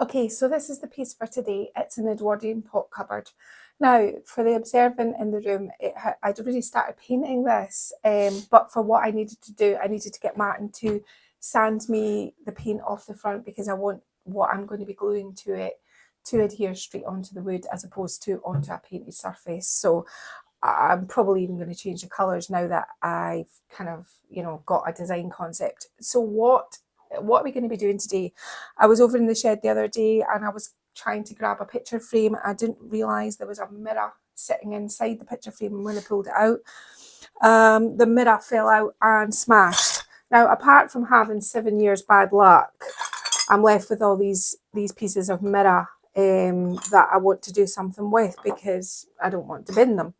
Okay, so this is the piece for today. It's an Edwardian pot cupboard. Now, for the observant in the room, I'd already started painting this, but for what I needed to do, I needed to get Martin to sand me the paint off the front because I want what I'm going to be gluing to it to adhere straight onto the wood as opposed to onto a painted surface. So I'm probably even going to change the colours now that I've kind of, got a design concept. So what are we going to be doing today? I was over in the shed the other day and I was trying to grab a picture frame. I didn't realise there was a mirror sitting inside the picture frame, and when I pulled it out, the mirror fell out and smashed. Now, apart from having 7 years bad luck, I'm left with all these pieces of mirror that I want to do something with because I don't want to bin them.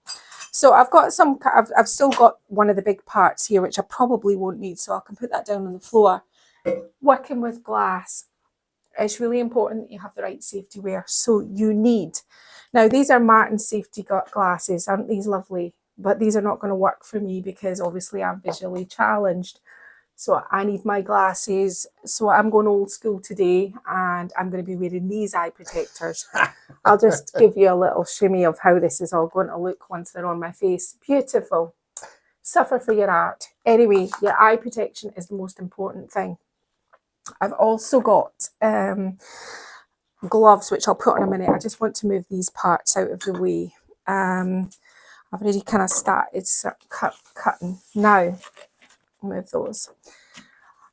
So I've still got one of the big parts here, which I probably won't need, so I can put that down on the floor. Working with glass, it's really important that you have the right safety wear. So now these are Martin safety glasses, aren't these lovely? But these are not going to work for me because obviously I'm visually challenged. So I need my glasses. So I'm going old school today and I'm going to be wearing these eye protectors. I'll just give you a little shimmy of how this is all going to look once they're on my face. Beautiful. Suffer for your art. Anyway, your eye protection is the most important thing. I've also got gloves, which I'll put on a minute. I just want to move these parts out of the way. I've already kind of started cutting. Now, move those.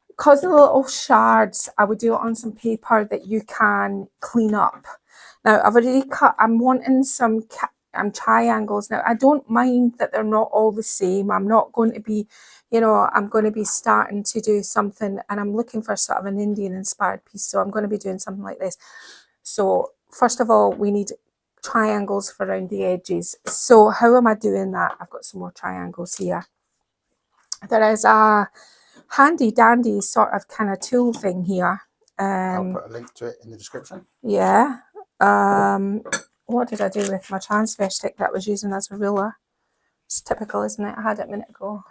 Because of the little shards, I would do it on some paper that you can clean up. Now, I've already cut, I'm wanting some triangles. Now, I don't mind that they're not all the same. I'm not going to be, I'm going to be starting to do something, and I'm looking for sort of an Indian inspired piece. So I'm going to be doing something like this. So first of all, we need triangles for around the edges. So how am I doing that? I've got some more triangles here. There is a handy dandy sort of kind of tool thing here. I'll put a link to it in the description. Yeah. What did I do with my transfer stick that I was using as a ruler? It's typical, isn't it? I had it a minute ago.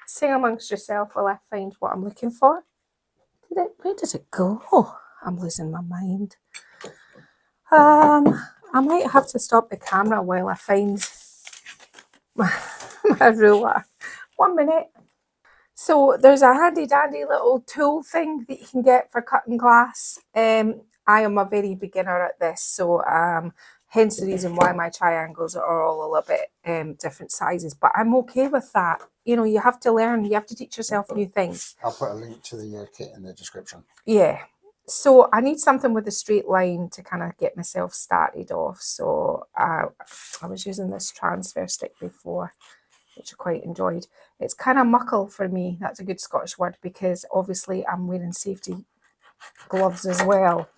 Sing amongst yourself while I find what I'm looking for. Where did it go? Oh, I'm losing my mind. I might have to stop the camera while I find my ruler. 1 minute. So there's a handy dandy little tool thing that you can get for cutting glass. I am a very beginner at this, so hence the reason why my triangles are all a little bit different sizes, but I'm okay with that. You have to learn, you have to teach yourself new things. I'll put a link to the kit in the description. Yeah. So I need something with a straight line to kind of get myself started off. So I was using this transfer stick before, which I quite enjoyed. It's kind of muckle for me. That's a good Scottish word because obviously I'm wearing safety gloves as well.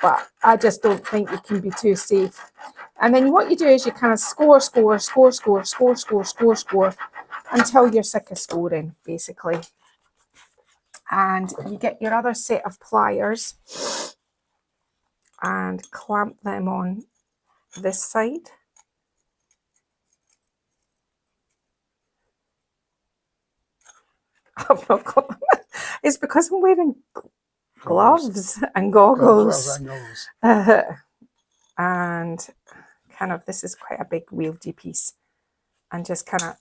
But I just don't think you can be too safe. And then what you do is you kind of score until you're sick of scoring, basically. And you get your other set of pliers and clamp them on this side. I've not got them. It's because I'm wearing gloves and goggles. And kind of, this is quite a big wieldy piece. And just kind of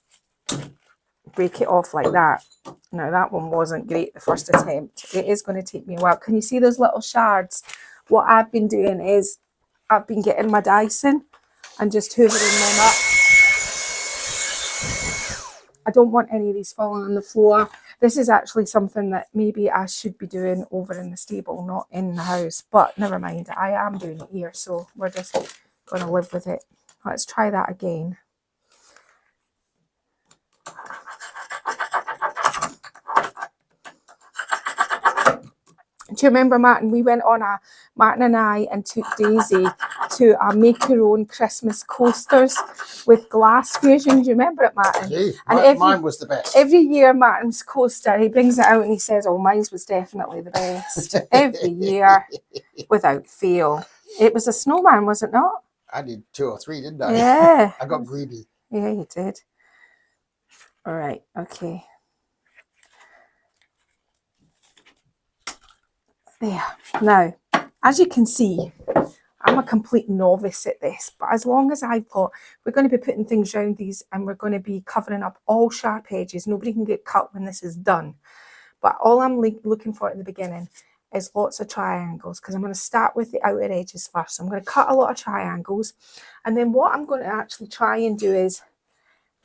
break it off like that. Now, that one wasn't great the first attempt. It is going to take me a while. Can you see those little shards? What I've been doing is I've been getting my Dyson and just hoovering them up. I don't want any of these falling on the floor. This is actually something that maybe I should be doing over in the stable, not in the house. But never mind, I am doing it here, so we're just going to live with it. Let's try that again. Do you remember, Martin? We went on Martin and I took Daisy to a make your own Christmas coasters with glass fusion. Do you remember it, Martin? Gee, and mine was the best. Every year, Martin's coaster, he brings it out and he says, "Oh, mine was definitely the best." Every year, without fail. It was a snowman, was it not? I did 2 or 3, didn't I? Yeah. I got greedy. Yeah, you did. All right. Okay. There. Now, as you can see, I'm a complete novice at this, but as long as I've got, we're going to be putting things around these and we're going to be covering up all sharp edges. Nobody can get cut when this is done. But all I'm looking for at the beginning is lots of triangles, because I'm going to start with the outer edges first. I'm going to cut a lot of triangles, and then what I'm going to actually try and do is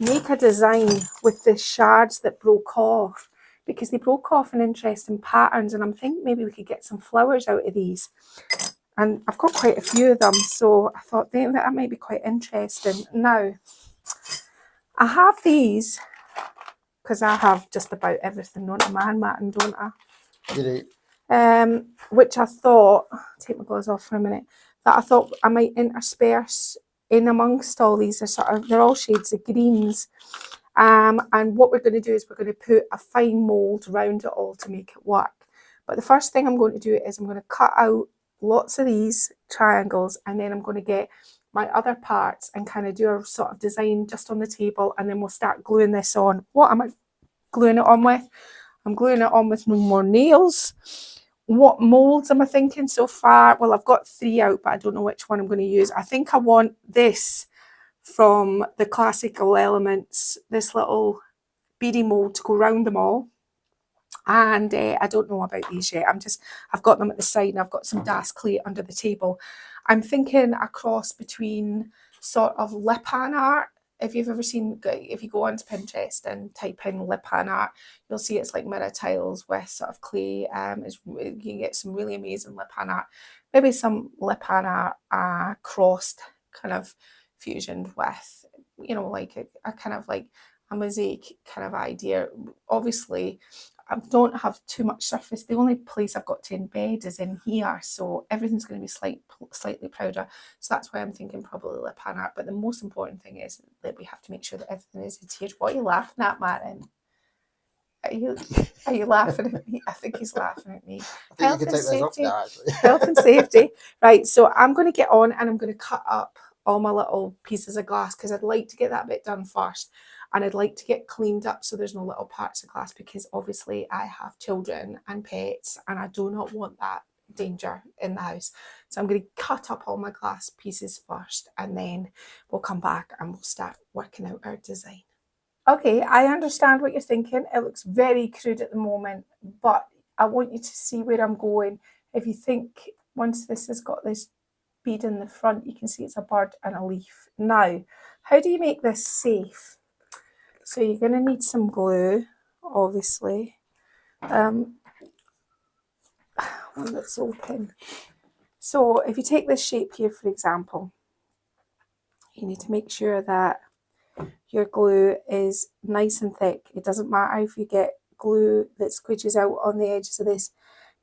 make a design with the shards that broke off, because they broke off in interesting patterns, and I'm thinking maybe we could get some flowers out of these. And I've got quite a few of them, so I thought that might be quite interesting. Now, I have these, because I have just about everything on a man matting, don't I? You do. Which I thought, take my gloves off for a minute, that I thought I might intersperse in amongst all these. They're all shades of greens. And what we're going to do is we're going to put a fine mould around it all to make it work. But the first thing I'm going to do is I'm going to cut out lots of these triangles, and then I'm going to get my other parts and kind of do a sort of design just on the table, and then we'll start gluing this on. What am I gluing it on with? I'm gluing it on with no more nails. What moulds am I thinking so far? Well, I've got 3 out, but I don't know which one I'm going to use. I think I want this from the Classical Elements, this little beady mould to go round them all. And I don't know about these yet. I've got them at the side, and I've got some Das clay under the table. I'm thinking a cross between sort of Lipan art. If you've ever seen, if you go onto Pinterest and type in Lipan art, you'll see it's like mirror tiles with sort of clay. You can get some really amazing Lipan art. Maybe some Lipan art crossed kind of fusioned with, you know, like a kind of like a mosaic kind of idea. Obviously, I don't have too much surface. The only place I've got to embed is in here, so everything's going to be slightly prouder. So that's why I'm thinking probably Lipan art. But the most important thing is that we have to make sure that everything is adhered. What are you laughing at, Martin? Are you laughing at me? I think he's laughing at me. I think you can take those off now, actually. Health and safety. Right, so I'm going to get on and I'm going to cut up all my little pieces of glass, because I'd like to get that bit done first. And I'd like to get cleaned up so there's no little parts of glass, because obviously I have children and pets and I do not want that danger in the house. So I'm going to cut up all my glass pieces first, and then we'll come back and we'll start working out our design. Okay, I understand what you're thinking. It looks very crude at the moment, but I want you to see where I'm going. If you think once this has got this bead in the front, you can see it's a bird and a leaf. Now, how do you make this safe? So you're going to need some glue, obviously. One that's open. So if you take this shape here, for example, you need to make sure that your glue is nice and thick. It doesn't matter if you get glue that squidges out on the edges of this.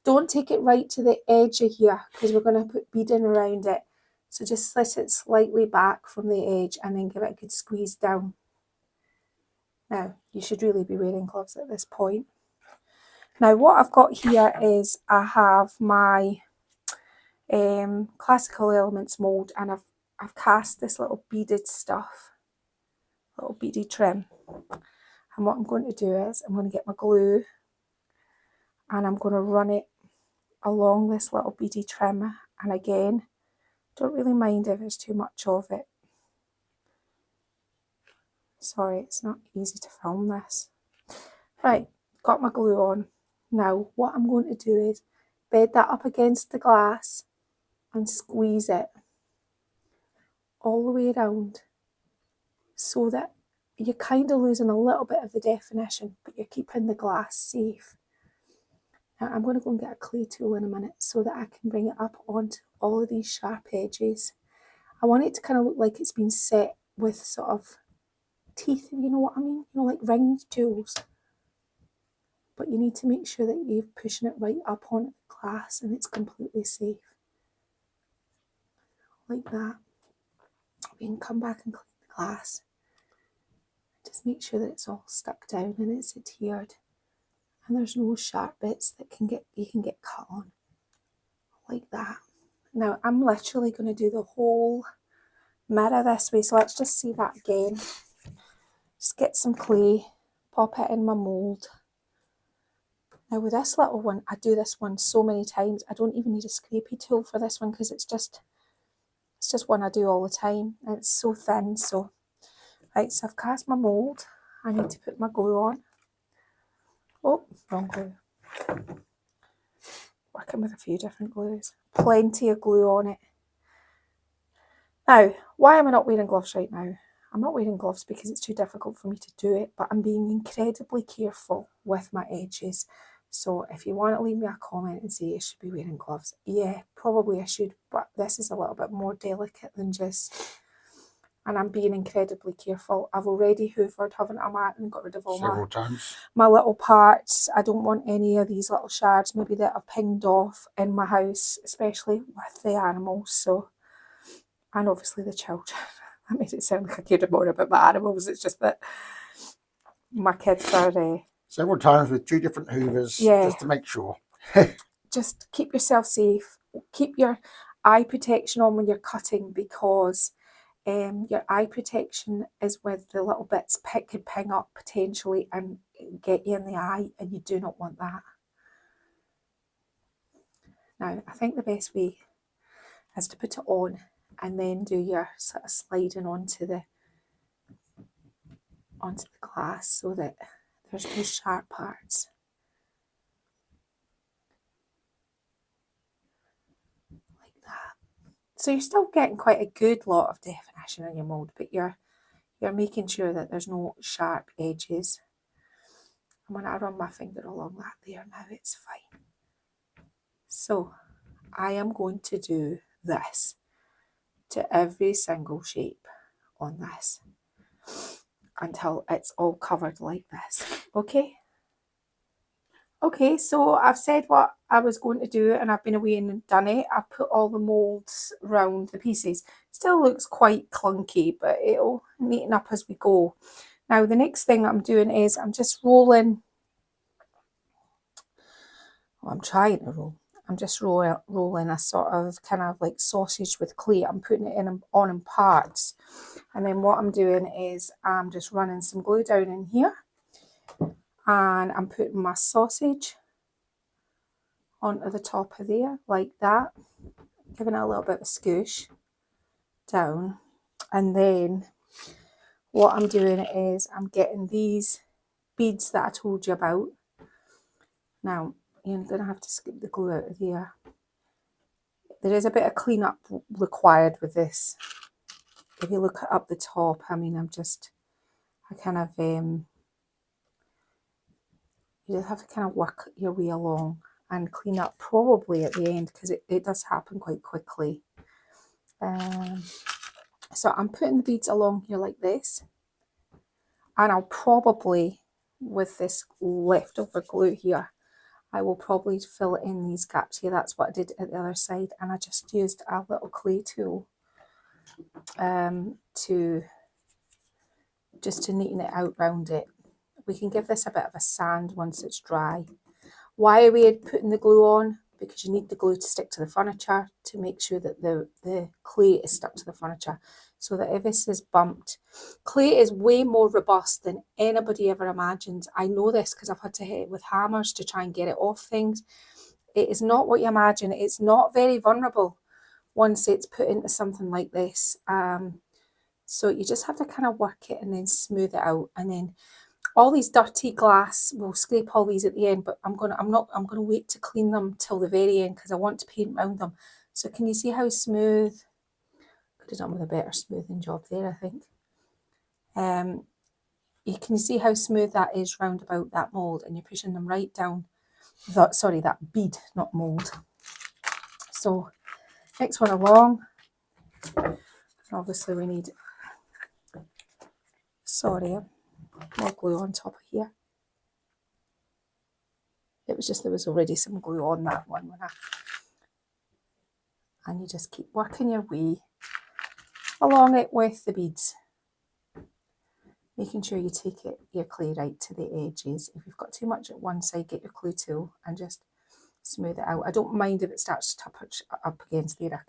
Don't take it right to the edge of here, because we're going to put beading around it. So just slit it slightly back from the edge and then give it a good squeeze down. Now, you should really be wearing gloves at this point. Now, what I've got here is I have my Classical Elements mould, and I've cast this little beaded stuff, little beady trim. And what I'm going to do is I'm going to get my glue and I'm going to run it along this little beady trim. And again, don't really mind if there's too much of it. Sorry, it's not easy to film this. Right, got my glue on. Now, what I'm going to do is bed that up against the glass and squeeze it all the way around, so that you're kind of losing a little bit of the definition, but you're keeping the glass safe. Now, I'm going to go and get a clay tool in a minute so that I can bring it up onto all of these sharp edges. I want it to kind of look like it's been set with sort of teeth, if you know what I mean, you know, like ringed tools. But you need to make sure that you're pushing it right up onto the glass and it's completely safe. Like that. We can come back and clean the glass. Just make sure that it's all stuck down and it's adhered. And there's no sharp bits that you can get cut on. Like that. Now I'm literally going to do the whole mirror this way. So let's just see that again. Just get some clay, pop it in my mould. Now with this little one, I do this one so many times. I don't even need a scrapey tool for this one because it's just one I do all the time. And it's so thin. So, right, so I've cast my mould. I need to put my glue on. Oh, wrong glue. Working with a few different glues. Plenty of glue on it. Now, why am I not wearing gloves right now? I'm not wearing gloves because it's too difficult for me to do it, but I'm being incredibly careful with my edges. So if you want to leave me a comment and say you should be wearing gloves, yeah, probably I should, but this is a little bit more delicate than just, and I'm being incredibly careful. I've already hoovered, haven't I, Matt, and got rid of all several times. My little parts. I don't want any of these little shards maybe that I've pinged off in my house, especially with the animals. So, and obviously the children. That made it sound like I cared more about my animals. It's just that my kids are... several times with 2 different hoovers, just to make sure. Just keep yourself safe. Keep your eye protection on when you're cutting, because your eye protection is with the little bits could ping up potentially and get you in the eye, and you do not want that. Now, I think the best way is to put it on and then do your sort of sliding onto the glass so that there's no sharp parts. Like that. So you're still getting quite a good lot of definition in your mould, but you're making sure that there's no sharp edges. And when I run my finger along that there now, it's fine. So I am going to do this to every single shape on this until it's all covered like this. Okay? Okay, so I've said what I was going to do and I've been away and done it. I've put all the moulds round the pieces. Still looks quite clunky, but it'll neaten up as we go. Now the next thing I'm doing is I'm just rolling. Well, I'm trying to roll. I'm just rolling a sort of kind of like sausage with clay. I'm putting it on in parts. And then what I'm doing is I'm just running some glue down in here. And I'm putting my sausage onto the top of there, like that. Giving it a little bit of a scoosh down. And then what I'm doing is I'm getting these beads that I told you about. Now, you're going to have to skip the glue out of there. There is a bit of cleanup required with this. If you look up the top, I mean, I kind of, you just have to kind of work your way along and clean up probably at the end, because it does happen quite quickly. So I'm putting the beads along here like this. And I'll probably, with this leftover glue here, I will probably fill in these gaps here. That's what I did at the other side. And I just used a little clay tool to neaten it out round it. We can give this a bit of a sand once it's dry. Why are we putting the glue on? Because you need the glue to stick to the furniture, to make sure that the clay is stuck to the furniture, so that if this is bumped, clay is way more robust than anybody ever imagined. I know this because I've had to hit it with hammers to try and get it off things. It is not what you imagine. It's not very vulnerable once it's put into something like this. So you just have to kind of work it and then smooth it out, and then all these dirty glass, we'll scrape all these at the end, but I'm gonna wait to clean them till the very end because I want to paint around them. So can you see how smooth? Could have done with a better smoothing job there, I think. You can see how smooth that is round about that mould, and you're pushing them right down. That bead, not mould. So next one along. Obviously we need, more glue on top of here. It was just there was already some glue on that one and you just keep working your way along it with the beads, making sure you take your clay right to the edges. If you've got too much at one side, get your glue tool and just smooth it out. I don't mind if it starts to touch up against there.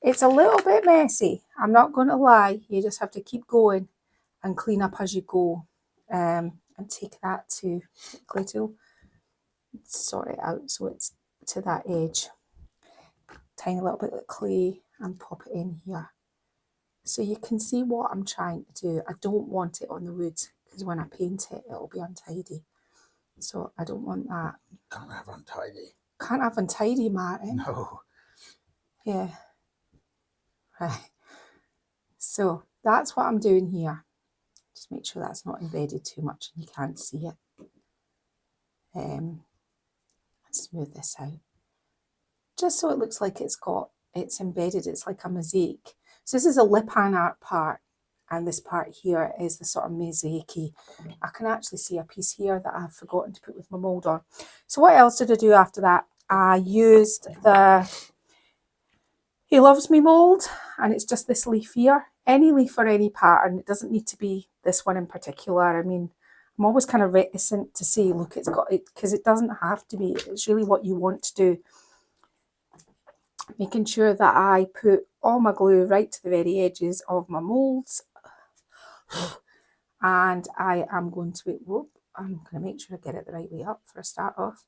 It's a little bit messy, I'm not going to lie. You just have to keep going and clean up as you go, and take that to the clay tool sort it out so it's to that edge. Tiny little bit of clay and pop it in here. So you can see what I'm trying to do. I don't want it on the wood because when I paint it, it'll be untidy. So I don't want that. Can't have untidy. Can't have untidy, Martin. No. Yeah. Right. So that's what I'm doing here. Just make sure that's not embedded too much and you can't see it. Smooth this out. Just so it looks like it's embedded, it's like a mosaic. So this is a Lipan art part, and this part here is the sort of mosaic-y. I can actually see a piece here that I've forgotten to put with my mould on. So what else did I do after that? I used the He Loves Me mould, and it's just this leaf here. Any leaf or any pattern, it doesn't need to be this one in particular. I mean, I'm always kind of reticent to say, look, it's got it, because it doesn't have to be. It's really what you want to do. Making sure that I put all my glue right to the very edges of my moulds. And I am going to I'm going to make sure I get it the right way up for a start off.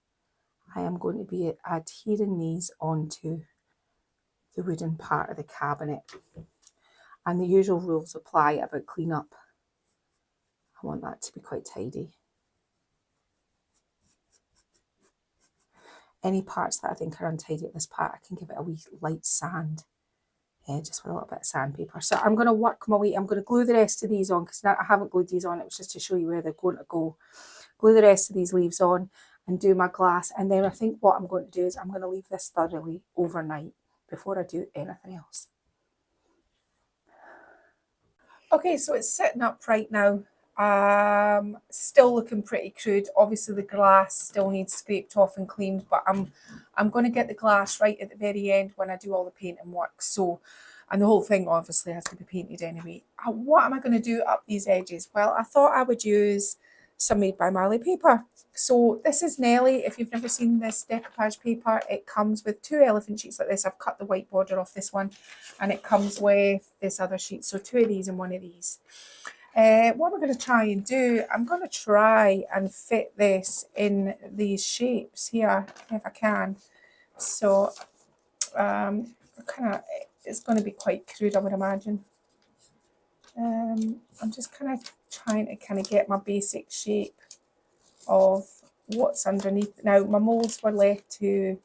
I am going to be adhering these onto the wooden part of the cabinet. And the usual rules apply about clean up. I want that to be quite tidy. Any parts that I think are untidy at this part, I can give it a wee light sand. Just with a little bit of sandpaper. So I'm going to work my way. I'm going to glue the rest of these on because I haven't glued these on. It was just to show you where they're going to go. Glue the rest of these leaves on and do my glass. And then I think what I'm going to do is I'm going to leave this thoroughly overnight before I do anything else. Okay, so it's sitting up right now. Still looking pretty crude. Obviously the glass still needs scraped off and cleaned, but I'm going to get the glass right at the very end when I do all the painting work. So, and the whole thing obviously has to be painted anyway. What am I going to do up these edges? Well, I thought I would use some Made by Marley paper. So this is Nelly. If you've never seen this decoupage paper, it comes with 2 elephant sheets like this. I've cut the white border off this one, and it comes with this other sheet. So 2 of these and 1 of these. What I'm going to try and do, I'm going to try and fit this in these shapes here, if I can. So, it's going to be quite crude, I would imagine. I'm just kind of trying to kind of get my basic shape of what's underneath. Now, my moulds were left to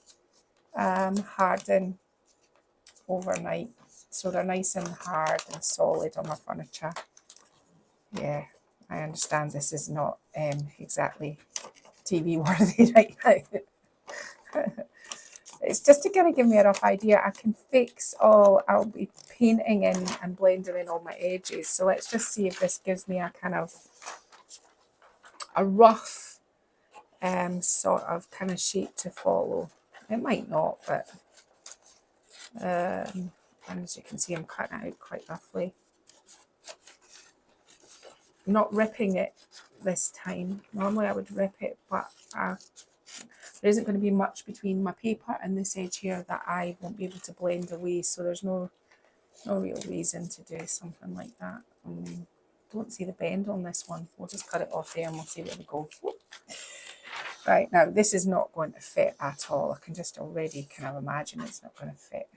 harden overnight, so they're nice and hard and solid on my furniture. Yeah, I understand this is not exactly TV worthy right now. It's just to kind of give me a rough idea. I can fix all, I'll be painting in and blending in all my edges. So let's just see if this gives me a kind of a rough sort of kind of shape to follow. It might not, but and as you can see, I'm cutting it out quite roughly. I'm not ripping it this time. Normally I would rip it, but there isn't going to be much between my paper and this edge here that I won't be able to blend away. So there's no real reason to do something like that. Don't see the bend on this one. We'll just cut it off there and we'll see where we go. Right, now this is not going to fit at all. I can just already kind of imagine it's not going to fit.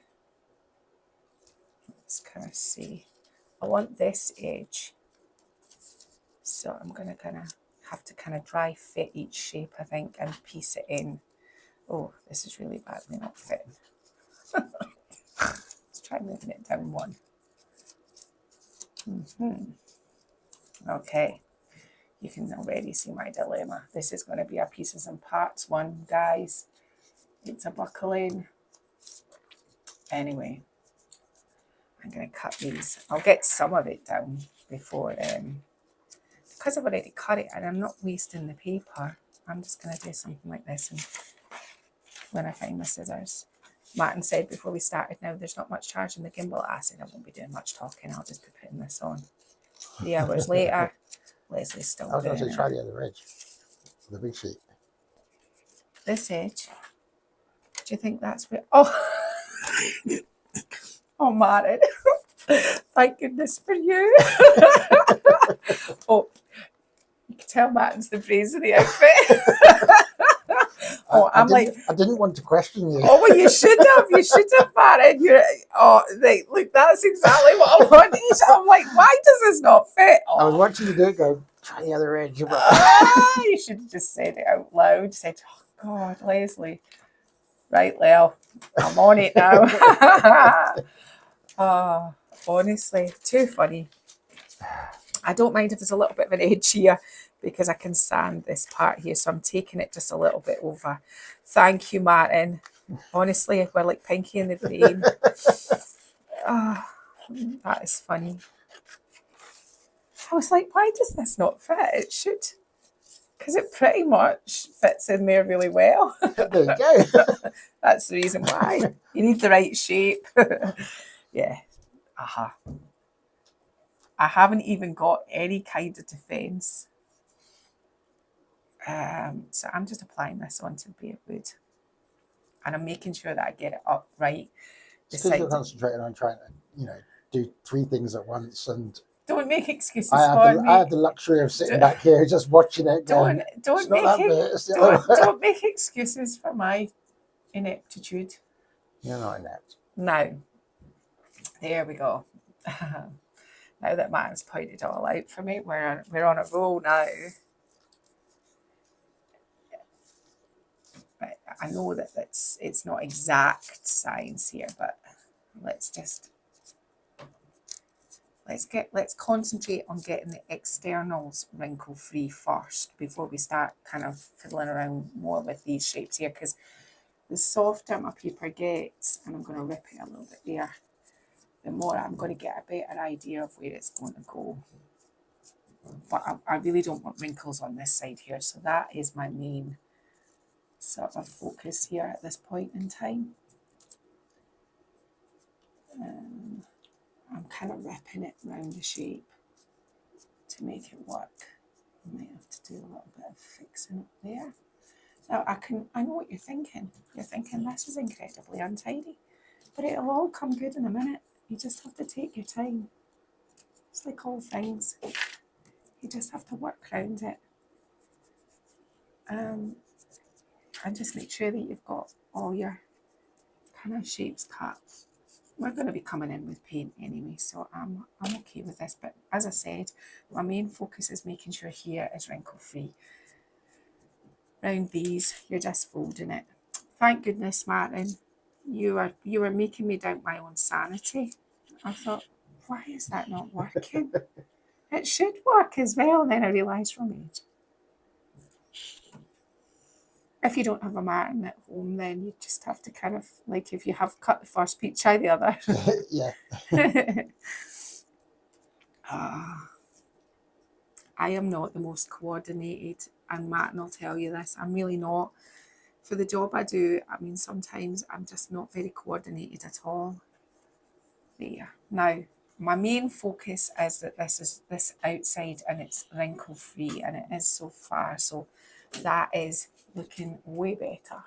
Let's kind of see. I want this edge. So I'm going to kind of have to kind of dry fit each shape, I think, and piece it in. Oh, this is really badly not fitting. Let's try moving it down one. Okay, you can already see my dilemma. This is going to be a pieces and parts one, guys. It's a buckle in. Anyway, I'm going to cut these. I'll get some of it down before because I've already cut it and I'm not wasting the paper. I'm just going to do something like this, and when I find my scissors. Martin said before we started, now there's not much charge in the gimbal. I said I won't be doing much talking, I'll just be putting this on. 3 hours later, Leslie's still doing it. I was going to try the other edge, the big sheet. This edge? Do you think that's where... Oh! Oh, Martin. Thank goodness for you. Oh, you can tell Martin's the brains of the outfit. Oh, I'm like, I didn't want to question you. oh, well, you should have. You should have, Maren. Right, look, that's exactly what I wanted. I'm like, why does this not fit? Oh. I was watching you do it. Go try the other edge. You should have just said it out loud. Said, oh God, Leslie. Right, Lel, I'm on it now. Oh, honestly, too funny. I don't mind if there's a little bit of an edge here because I can sand this part here. So I'm taking it just a little bit over. Thank you, Martin. Honestly, we're like Pinky in the Brain. Oh, that is funny. I was like, why does this not fit? It should. Because it pretty much fits in there really well. There you go. That's the reason why. You need the right shape. Yeah. I haven't even got any kind of defence. So I'm just applying this onto the bare wood. And I'm making sure that I get it up right. Because you're concentrating on trying to, do 3 things at once. And don't make excuses I have the luxury of sitting back here just watching it. Going, don't make excuses for my ineptitude. You're not inept. No. There we go. Now that Martin's pointed it all out for me, we're on a roll now. Right, I know that it's not exact science here, but let's concentrate on getting the externals wrinkle free first before we start kind of fiddling around more with these shapes here, because the softer my paper gets, and I'm going to rip it a little bit there, the more I'm going to get a better idea of where it's going to go. But I really don't want wrinkles on this side here, so that is my main sort of focus here at this point in time. I'm kind of wrapping it around the shape to make it work. I might have to do a little bit of fixing up there. Now I know what you're thinking. You're thinking this is incredibly untidy, but it'll all come good in a minute. You just have to take your time. It's like all things. You just have to work around it. And just make sure that you've got all your kind of shapes cut. We're going to be coming in with paint anyway, so I'm okay with this. But as I said, my main focus is making sure here is wrinkle free. Round these, you're just folding it. Thank goodness, Martin, you were making me doubt my own sanity. I thought, why is that not working? It should work as well. And then I realised wrong age. If you don't have a Martin at home, then you just have to kind of, like, if you have cut the first piece, try the other. Yeah. I am not the most coordinated, and Martin will tell you this. I'm really not. For the job I do, I mean, sometimes I'm just not very coordinated at all. There. Now, my main focus is that this is this outside and it's wrinkle free, and it is so far. So that is looking way better.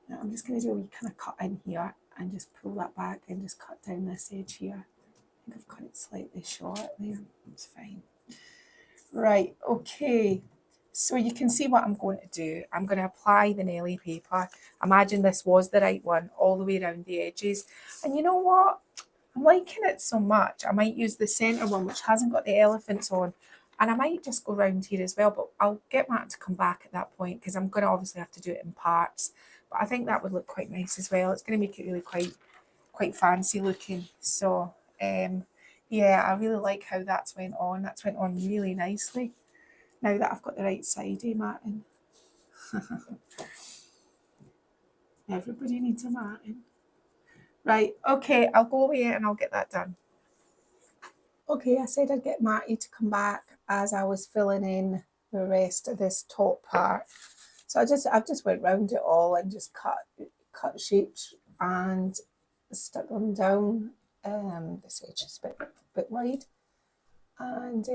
Now I'm just going to do a wee kind of cut in here and just pull that back and just cut down this edge here. I think I've cut it slightly short there. It's fine. Right, okay. So you can see what I'm going to do. I'm going to apply the Nelly paper. Imagine this was the right one all the way around the edges. And you know what? I'm liking it so much. I might use the centre one, which hasn't got the elephants on. And I might just go round here as well, but I'll get Matt to come back at that point because I'm going to obviously have to do it in parts. But I think that would look quite nice as well. It's going to make it really quite fancy looking. So, yeah, I really like how that's went on. That's went on really nicely. Now that I've got the right side, Martin? Everybody needs a Martin. Right, okay, I'll go away and I'll get that done. Okay, I said I'd get Marty to come back as I was filling in the rest of this top part. So I've just went round it all and just cut shapes and stuck them down. This edge is a bit wide. And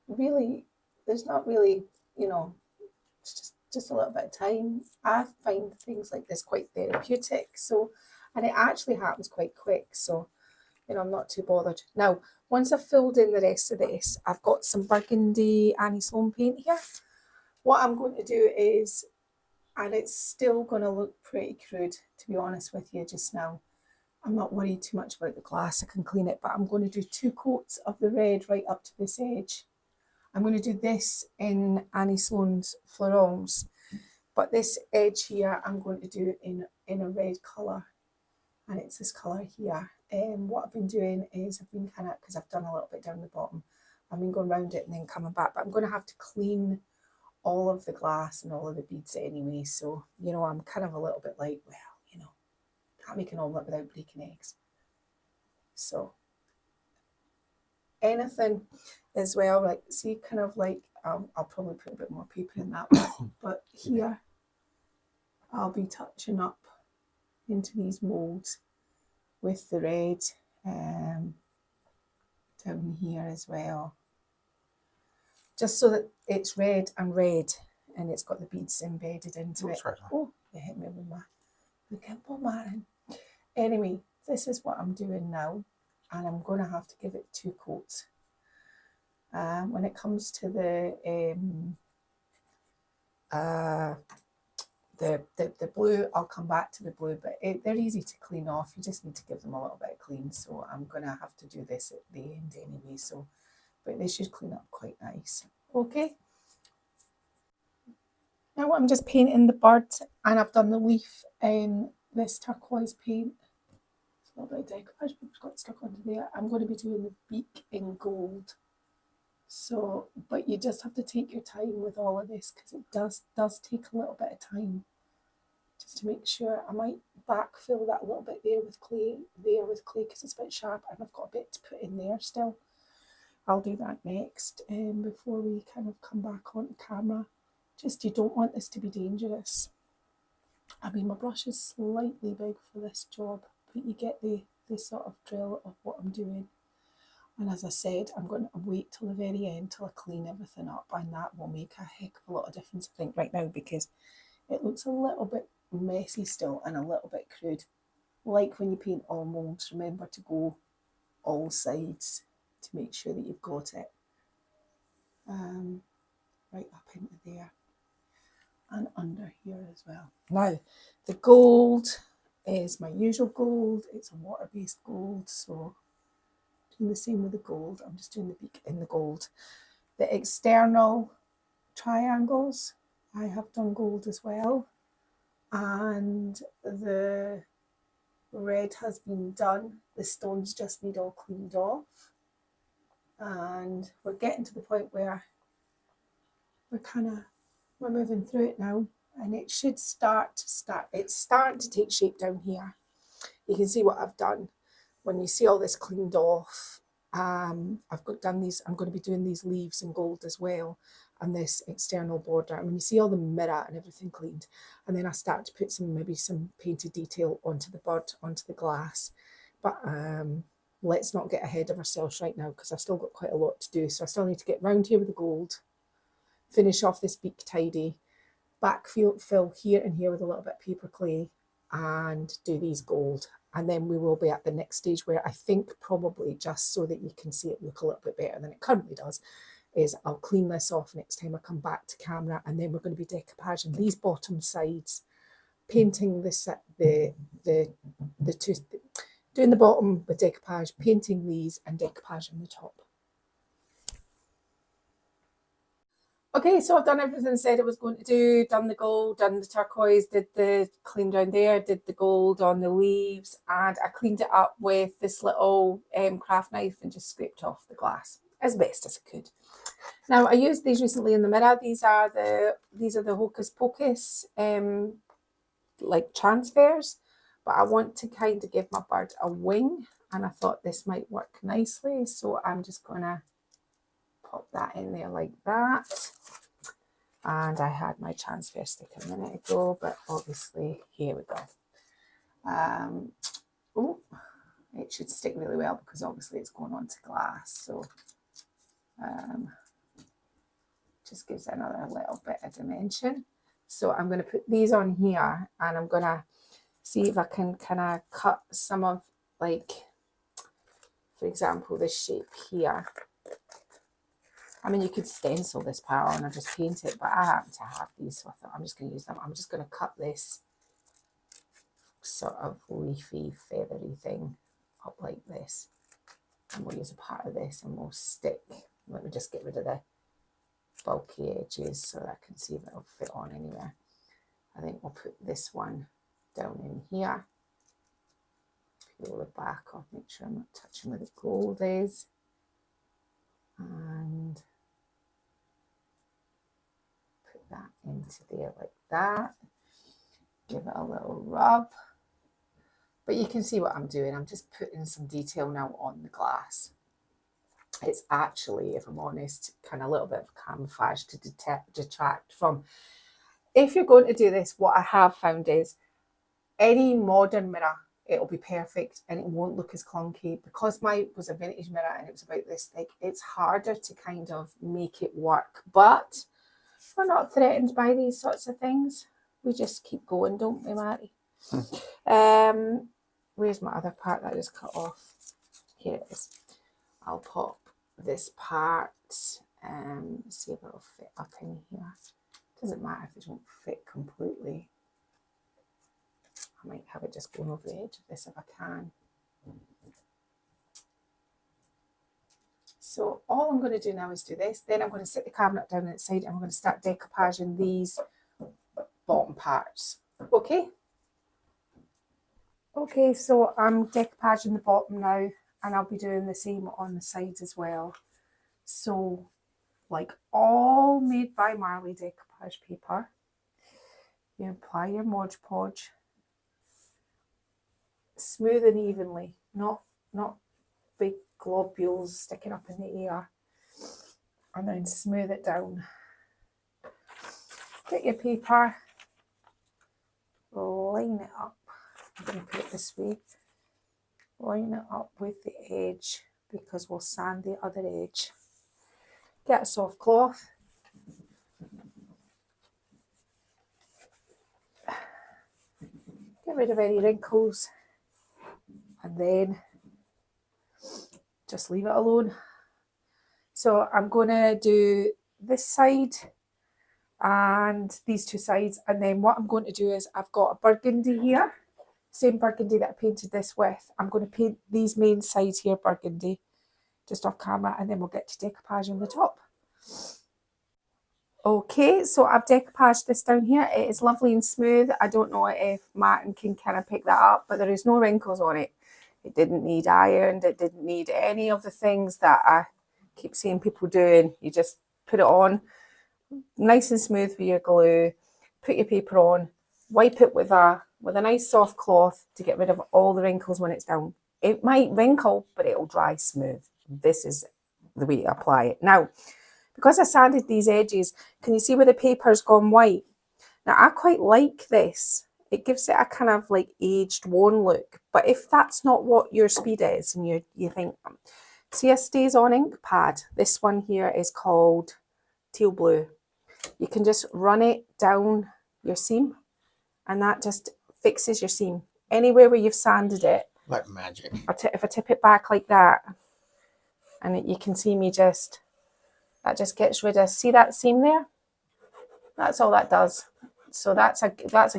really, there's not really, it's just a little bit of time. I find things like this quite therapeutic. So, and it actually happens quite quick. So, I'm not too bothered. Now, once I've filled in the rest of this, I've got some burgundy Annie Sloan paint here. What I'm going to do is and it's still going to look pretty crude, to be honest with you just now. I'm not worried too much about the glass, I can clean it, but I'm going to do 2 coats of the red right up to this edge. I'm going to do this in Annie Sloane's Florals, but this edge here I'm going to do in a red colour, and it's this colour here. What I've been doing is I've been kind of, because I've done a little bit down the bottom, I've been going around it and then coming back, but I'm going to have to clean all of the glass and all of the beads anyway, so you know, I'm kind of a little bit like, well, you know, can't make an omelette without breaking eggs. So anything as well, like, see, kind of like, I'll probably put a bit more paper in that one, but here I'll be touching up into these molds with the red, down here as well, just so that it's red and red and it's got the beads embedded into it. Oh, you hit me with the Gimple Martin. Anyway, this is what I'm doing now, and I'm going to have to give it 2 coats. When it comes to the blue, I'll come back to the blue, but they're easy to clean off. You just need to give them a little bit of clean, so I'm going to have to do this at the end anyway, so, but they should clean up quite nice. Okay. Now I'm just painting the bird, and I've done the leaf in this turquoise paint. It's a little bit of decoupage got stuck onto there. I'm going to be doing the beak in gold. So, but you just have to take your time with all of this, because it does take a little bit of time, just to make sure. I might backfill that a little bit there with clay, because it's a bit sharp, and I've got a bit to put in there still. I'll do that next, before we kind of come back onto camera. Just, you don't want this to be dangerous. I mean, my brush is slightly big for this job, but you get the sort of drill of what I'm doing. And as I said, I'm going to wait till the very end till I clean everything up, and that will make a heck of a lot of difference, I think, right now, because it looks a little bit messy still and a little bit crude. Like when you paint all molds, remember to go all sides to make sure that you've got it right up into there and under here as well. Now, the gold is my usual gold. It's a water-based gold, so doing the same with the gold. I'm just doing the beak in the gold. The external triangles, I have done gold as well, and the red has been done. The stones just need all cleaned off, and we're getting to the point where we're moving through it now, and it should it's starting to take shape down here. You can see what I've done. When you see all this cleaned off, I've done these, I'm going to be doing these leaves in gold as well, and this external border. And when you see all the mirror and everything cleaned, and then I start to put maybe some painted detail onto the bird, onto the glass. But let's not get ahead of ourselves right now, because I've still got quite a lot to do. So I still need to get round here with the gold, finish off this beak tidy, fill here and here with a little bit of paper clay, and do these gold. And then we will be at the next stage, where I think probably, just so that you can see it look a little bit better than it currently does, is I'll clean this off next time I come back to camera, and then we're going to be decoupaging these bottom sides, painting this, the two, doing the bottom with decoupage, painting these, and decoupaging the top. Okay, so I've done everything I said I was going to do, done the gold, done the turquoise, did the clean down there, did the gold on the leaves, and I cleaned it up with this little craft knife and just scraped off the glass as best as I could. Now, I used these recently in the mirror. These are the Hocus Pocus like transfers, but I want to kind of give my bird a wing, and I thought this might work nicely, so I'm just going to pop that in there like that. And I had my transfer stick a minute ago, but obviously here we go. Oh, it should stick really well, because obviously it's going onto glass, so just gives another little bit of dimension. So I'm going to put these on here, and I'm going to see if I can kind of cut some of, like, for example, this shape here. I mean, you could stencil this part on or just paint it, but I happen to have these, so I thought I'm just going to use them. I'm just going to cut this sort of leafy, feathery thing up like this. And we'll use a part of this and we'll stick. Let me just get rid of the bulky edges so that I can see if it'll fit on anywhere. I think we'll put this one down in here. Peel the back off, make sure I'm not touching where the gold is. And put that into there like that. Give it a little rub. But you can see what I'm doing. I'm just putting some detail now on the glass. It's actually, if I'm honest, kind of a little bit of camouflage to detract from. If you're going to do this, what I have found is any modern mirror, it'll be perfect and it won't look as clunky. Because mine was a vintage mirror and it was about this thick, it's harder to kind of make it work. But we're not threatened by these sorts of things. We just keep going, don't we, Matty? Where's my other part that I just cut off? Here it is. I'll pop this part, see if it'll fit up in here. Doesn't matter if it won't fit completely. I might have it just going over the edge of this if I can. So all I'm going to do now is do this. Then I'm going to set the cabinet down outside and I'm going to start decoupaging these bottom parts. Okay? Okay, so I'm decoupaging the bottom now and I'll be doing the same on the sides as well. So, like all Made by Marley decoupage paper, you apply your Mod Podge, smooth and evenly, not big globules sticking up in the air, and then smooth it down. Get your paper, line it up. I'm going to put it this way. Line it up with the edge because we'll sand the other edge. Get a soft cloth. Get rid of any wrinkles and then just leave it alone. So I'm going to do this side and these two sides, and then what I'm going to do is I've got a burgundy here, same burgundy that I painted this with. I'm going to paint these main sides here burgundy just off camera, and then we'll get to decoupaging the top. Okay, so I've decoupaged this down here. It is lovely and smooth. I don't know if Martin can kind of pick that up, but there is no wrinkles on it. It didn't need ironed. It didn't need any of the things that I keep seeing people doing. You just put it on, nice and smooth with your glue, put your paper on, wipe it with a nice soft cloth to get rid of all the wrinkles when it's down. It might wrinkle, but it'll dry smooth. This is the way to apply it. Now, because I sanded these edges, can you see where the paper's gone white? Now, I quite like this. It gives it a kind of like aged, worn look. But if that's not what your speed is and you think, see a Stays On ink pad? This one here is called Teal Blue. You can just run it down your seam and that just fixes your seam. Anywhere where you've sanded it. Like magic. If I tip it back like that, and you can see me just, that just gets rid of, see that seam there? That's all that does. So that's a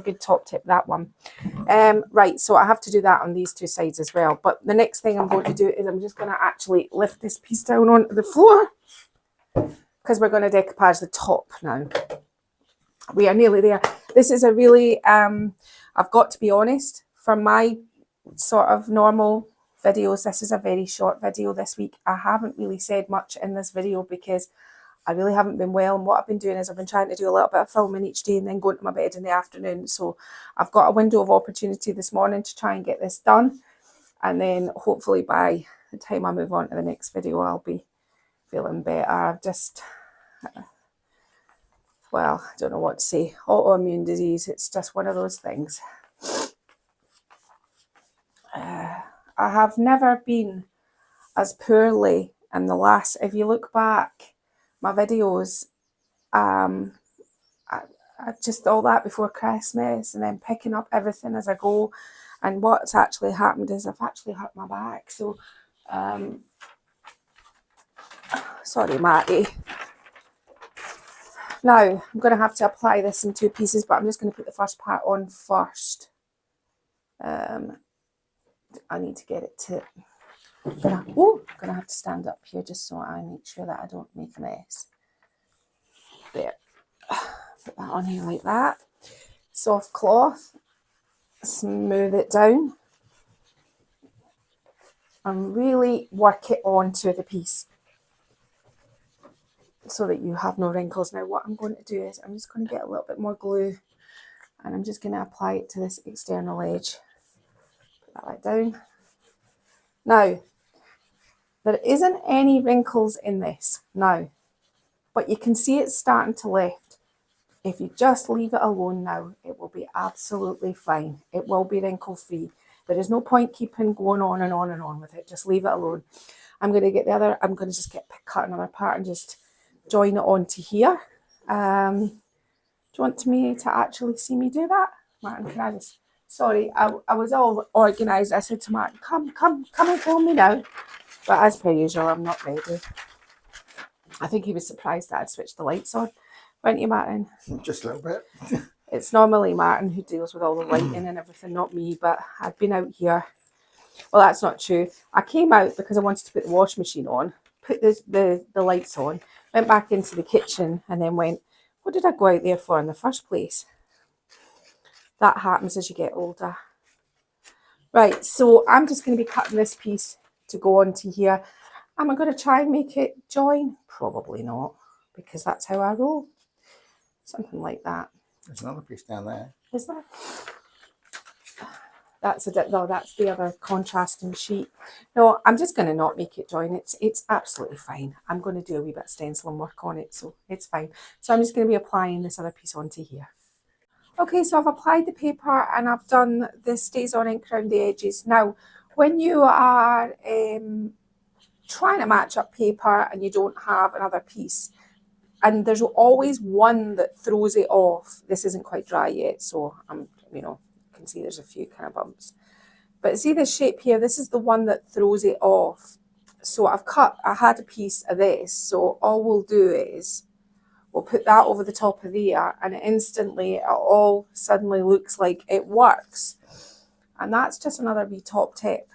good top tip, that one. Right, so I have to do that on these two sides as well. But the next thing I'm going to do is I'm just going to actually lift this piece down onto the floor because we're going to decoupage the top now. We are nearly there. This is a really, I've got to be honest, for my sort of normal videos, this is a very short video this week. I haven't really said much in this video because I really haven't been well, and what I've been doing is I've been trying to do a little bit of filming each day and then going to my bed in the afternoon. So I've got a window of opportunity this morning to try and get this done, and then hopefully by the time I move on to the next video I'll be feeling better. I've just, well, I don't know what to say. Autoimmune disease, it's just one of those things. I have never been as poorly in the last, if you look back, my videos, I just all that before Christmas and then picking up everything as I go. And what's actually happened is I've actually hurt my back. So Sorry, Matty. Now, I'm going to have to apply this in 2 pieces, but I'm just going to put the first part on first. I need to get it to... I'm going to have to stand up here just so I make sure that I don't make a mess. There. Put that on here like that. Soft cloth. Smooth it down. And really work it onto the piece so that you have no wrinkles. Now what I'm going to do is I'm just going to get a little bit more glue and I'm just going to apply it to this external edge. Put that right down. Now, there isn't any wrinkles in this now, but you can see it's starting to lift. If you just leave it alone now, it will be absolutely fine. It will be wrinkle free. There is no point keeping going on and on and on with it. Just leave it alone. I'm going to get the other, I'm going to just cut another part and just join it onto here. Do you want me to actually see me do that? Martin, can I just, sorry, I was all organised. I said to Martin, come and film me now. But as per usual, I'm not ready. I think he was surprised that I'd switched the lights on. Weren't you, Martin? Just a little bit. It's normally Martin who deals with all the lighting and everything, not me, but I'd been out here. Well, that's not true. I came out because I wanted to put the washing machine on, put the lights on, went back into the kitchen and then went, what did I go out there for in the first place? That happens as you get older. Right, so I'm just going to be cutting this piece to go onto here. Am I going to try and make it join? Probably not, because that's how I roll. Something like that. There's another piece down there. Is there? That's the other contrasting sheet. No, I'm just going to not make it join. It's absolutely fine. I'm going to do a wee bit of stenciling work on it, so it's fine. So I'm just going to be applying this other piece onto here. Okay, so I've applied the paper and I've done the StazOn ink around the edges. Now, when you are trying to match up paper and you don't have another piece, and there's always one that throws it off. This isn't quite dry yet, so I'm, you can see there's a few kind of bumps. But see this shape here? This is the one that throws it off. So I had a piece of this, so all we'll do is we'll put that over the top of there and instantly it all suddenly looks like it works. And that's just another wee top tip.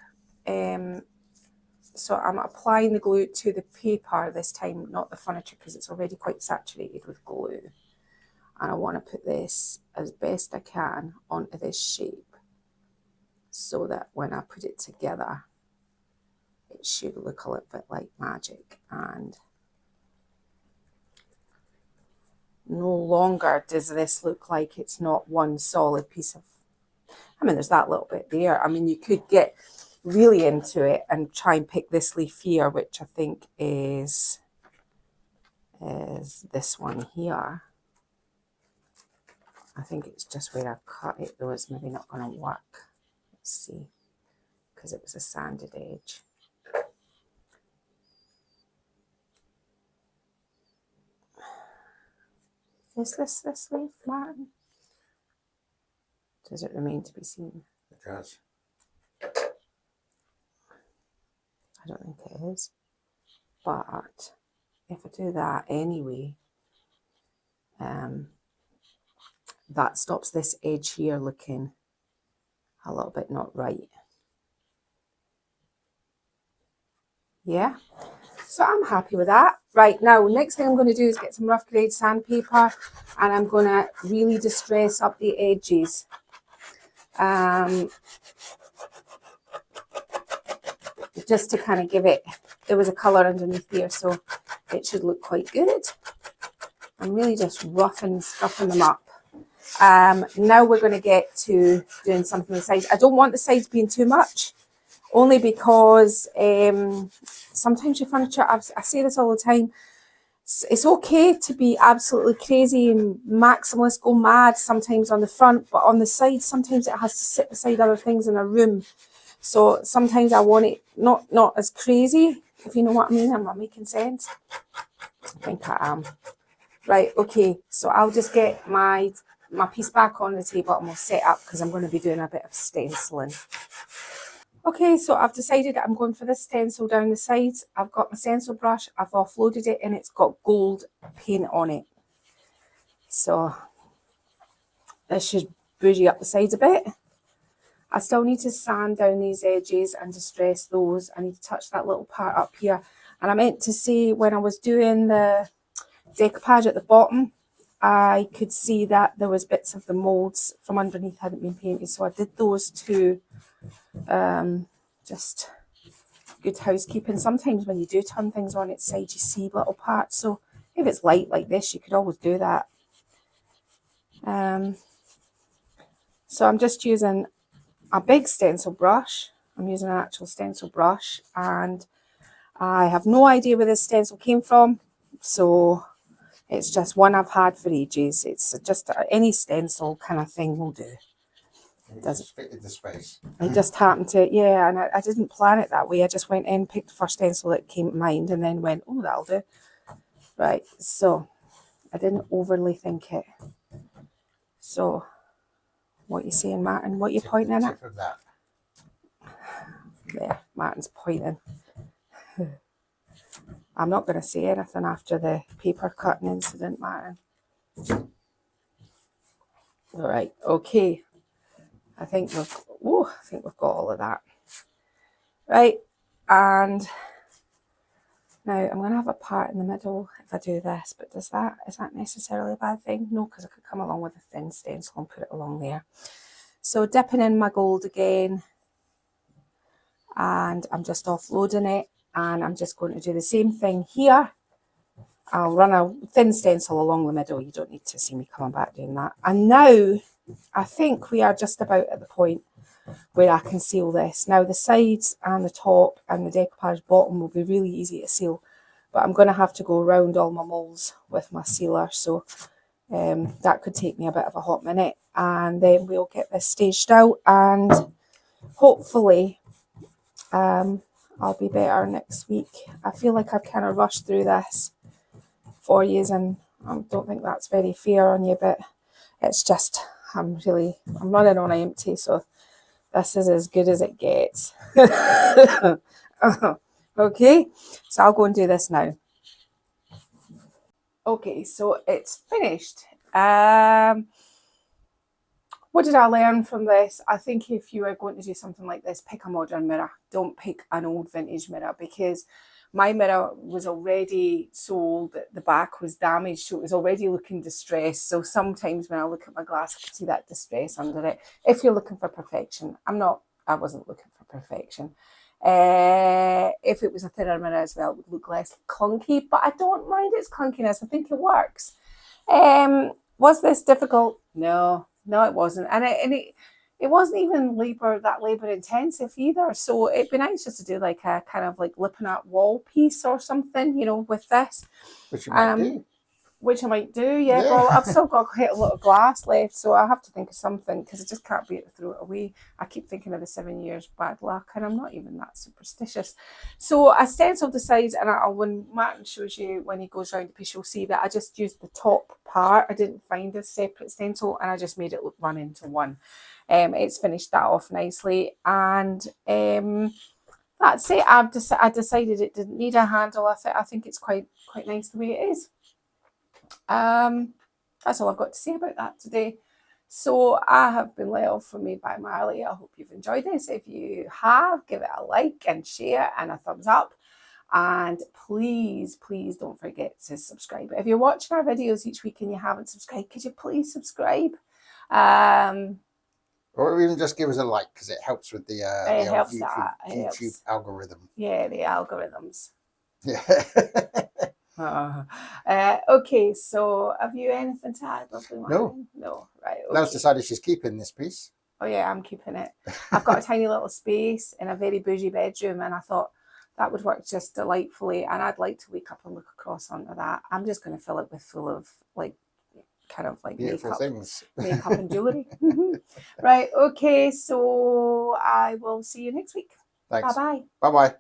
So I'm applying the glue to the paper this time, not the furniture, because it's already quite saturated with glue. And I want to put this as best I can onto this shape so that when I put it together, it should look a little bit like magic. And no longer does this look like it's not one solid piece of, I mean, there's that little bit there. I mean, you could get really into it and try and pick this leaf here, which I think is this one here. I think it's just where I cut it, though it's maybe not going to work. Let's see, because it was a sanded edge. Is this leaf, Martin? Does it remain to be seen? It does. I don't think it is. But if I do that anyway, that stops this edge here looking a little bit not right. Yeah, so I'm happy with that. Right, now next thing I'm going to do is get some rough grade sandpaper and I'm going to really distress up the edges. Just to kind of give it, there was a colour underneath there, so it should look quite good. I'm really just roughing, scuffing them up. Now we're going to get to doing something on the sides. I don't want the sides being too much, only because sometimes your furniture, I say this all the time, it's okay to be absolutely crazy and maximalist, go mad sometimes on the front, but on the side, sometimes it has to sit beside other things in a room. So sometimes I want it not as crazy, if you know what I mean. Am I making sense? I think I am. Right, okay, so I'll just get my piece back on the table and we'll set up because I'm going to be doing a bit of stenciling. Okay, so I've decided I'm going for this stencil down the sides. I've got my stencil brush, I've offloaded it, and it's got gold paint on it. So this should bougie up the sides a bit. I still need to sand down these edges and distress those. I need to touch that little part up here. And I meant to say, when I was doing the decoupage at the bottom, I could see that there was bits of the moulds from underneath hadn't been painted. So I did those too. Just good housekeeping. Sometimes when you do turn things on its side, you see little parts. So if it's light like this, you could always do that. So I'm just using a big stencil brush. I'm using an actual stencil brush, and I have no idea where this stencil came from. So it's just one I've had for ages. It's just any stencil kind of thing will do. Does it fit into space? It just happened to, yeah, and I didn't plan it that way. I just went in, picked the first stencil that came to mind, and then went, oh, that'll do. Right, so I didn't overly think it. So, what you saying, Martin? What you pointing at? Tip of that. There, Martin's pointing. I'm not going to say anything after the paper cutting incident, Martin. All right, okay. I think we've got all of that. Right, and now I'm going to have a part in the middle if I do this, but is that necessarily a bad thing? No, because I could come along with a thin stencil and put it along there. So dipping in my gold again, and I'm just offloading it, and I'm just going to do the same thing here. I'll run a thin stencil along the middle. You don't need to see me coming back doing that. And now I think we are just about at the point where I can seal this. Now the sides and the top and the decoupage bottom will be really easy to seal, but I'm going to have to go around all my moulds with my sealer, so that could take me a bit of a hot minute, and then we'll get this staged out, and hopefully I'll be better next week. I feel like I've kind of rushed through this for you, and I don't think that's very fair on you, but it's just I'm running on empty, so this is as good as it gets. Okay, so I'll go and do this now. Okay, so it's finished. What did I learn from this? I think if you are going to do something like this, pick a modern mirror. Don't pick an old vintage mirror, because my mirror was already sold, the back was damaged, so it was already looking distressed. So sometimes when I look at my glass, I can see that distress under it. If you're looking for perfection, I wasn't looking for perfection. If it was a thinner mirror as well, it would look less clunky, but I don't mind its clunkiness. I think it works. Was this difficult? No, it wasn't. And it wasn't even that labor intensive either. So it'd be nice just to do like a kind of like lipping art wall piece or something, you know, with this. Which you might do. Which I might do, yeah. Well, I've still got quite a lot of glass left, so I have to think of something, because I just can't bear to throw it away. I keep thinking of the 7 years bad luck, and I'm not even that superstitious. So I stenciled the sides, and when Martin shows you when he goes round the piece, you'll see that I just used the top part. I didn't find a separate stencil, and I just made it run into one. It's finished that off nicely, and that's it. I decided it didn't need a handle. I think it's quite nice the way it is. That's all I've got to say about that today. So I have been let off from Made by Marley. I hope you've enjoyed this. If you have, give it a like and share and a thumbs up. And please don't forget to subscribe. If you're watching our videos each week and you haven't subscribed, could you please subscribe? Or even just give us a like, because it helps with the YouTube algorithm. Yeah, the algorithms. Yeah. Okay, so have you anything to add, lovely Martin? No, right. Okay. Nell's decided she's keeping this piece. Oh yeah, I'm keeping it. I've got a tiny little space in a very bougie bedroom, and I thought that would work just delightfully, and I'd like to wake up and look across onto that. I'm just going to fill it full of like kind of like beautiful things, makeup and jewellery. Right, okay, so I will see you next week. Thanks. Bye-bye. Bye-bye.